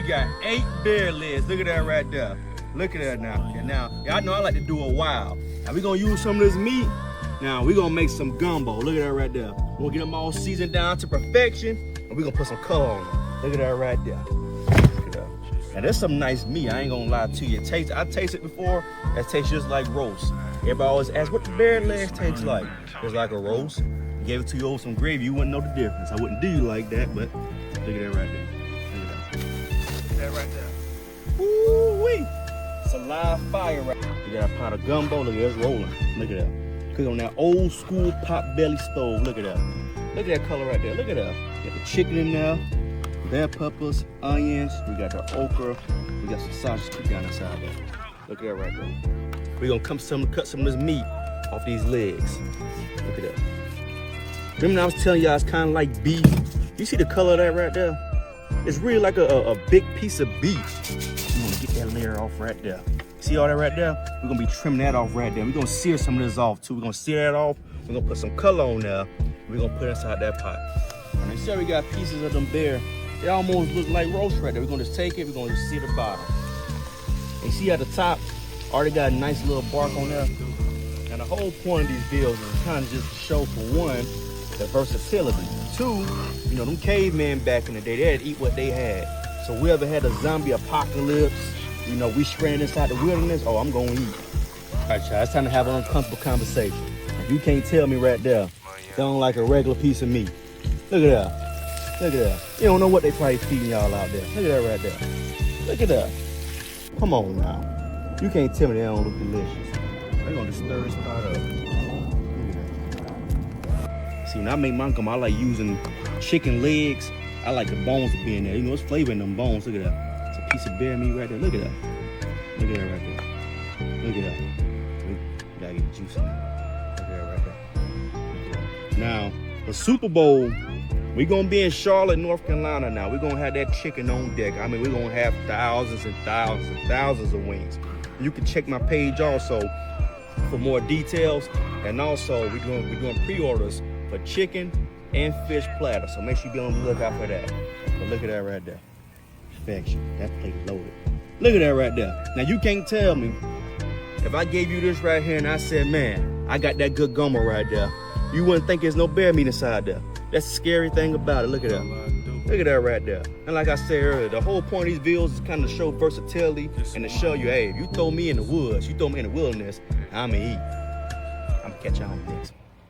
got 8 bear legs. Look at that right there. Look at that now. Okay, now, y'all know I like to do a wild. Now we gonna use some of this meat. Now we gonna make some gumbo. Look at that right there. We'll get them all seasoned down to perfection, and we gonna put some color on them. Look at that right there. Look at that. Now there's some nice meat. I ain't gonna lie to you. I tasted it before. That tastes just like roast. Everybody always asks what the bear legs taste like. It's like a roast. Gave it to you over some gravy, you wouldn't know the difference. I wouldn't do you like that, but look at that right there. Look at that. Look at that right there. Woo-wee! It's a live fire right there. You got a pot of gumbo, look at it, it's rolling. Look at that. Cook on that old school pot belly stove, look at that. Look at that color right there, look at that. Got the chicken in there, bell peppers, onions, we got the okra, we got some sausage cooked down inside there. Look at that right there. We're gonna cut some of this meat off these legs. Look at that. Remember I was telling y'all it's kind of like beef. You see the color of that right there? It's really like a big piece of beef. You want to get that layer off right there. See all that right there? We're going to be trimming that off right there. We're going to sear some of this off too. We're going to sear that off. We're going to put some color on there. We're going to put it inside that pot. And you see we got pieces of them bear. They almost look like roast right there. We're going to just take it. We're going to just sear the bottom. And see at the top, already got a nice little bark on there. And the whole point of these videos is kind of just to show, for one, the versatility. 2, you know, them cavemen back in the day, they had to eat what they had. So we ever had a zombie apocalypse, you know, we stranded inside the wilderness, oh, I'm gonna eat. All right, y'all, it's time to have an uncomfortable conversation. If you can't tell me right there, they don't like a regular piece of meat. Look at that. Look at that. You don't know what they probably feeding y'all out there. Look at that right there. Look at that. Come on now. You can't tell me they don't look delicious. They're gonna just stir this pot up. See, when I make my gumbo, I like using chicken legs. I like the bones to be in there. You know, it's flavor in them bones. Look at that. It's a piece of bear meat right there. Look at that. Look at that right there. Look at that. You gotta get the juice in there. Look at that right there. Now, the Super Bowl, we're gonna be in Charlotte, North Carolina now. We're gonna have that chicken on deck. I mean, we're gonna have thousands and thousands and thousands of wings. You can check my page also for more details. And also, we're doing pre-orders for chicken and fish platter, so make sure you be on the lookout for that. But look at that right there. Perfection. That plate loaded. Look at that right there. Now you can't tell me, if I gave you this right here and I said, man, I got that good gumbo right there, you wouldn't think there's no bear meat inside there. That's the scary thing about it. Look at that. Look at that right there. And like I said earlier, the whole point of these videos is kind of to show versatility and to show you, hey, if you throw me in the woods, you throw me in the wilderness, I'ma eat. I'm gonna catch y'all on the next one.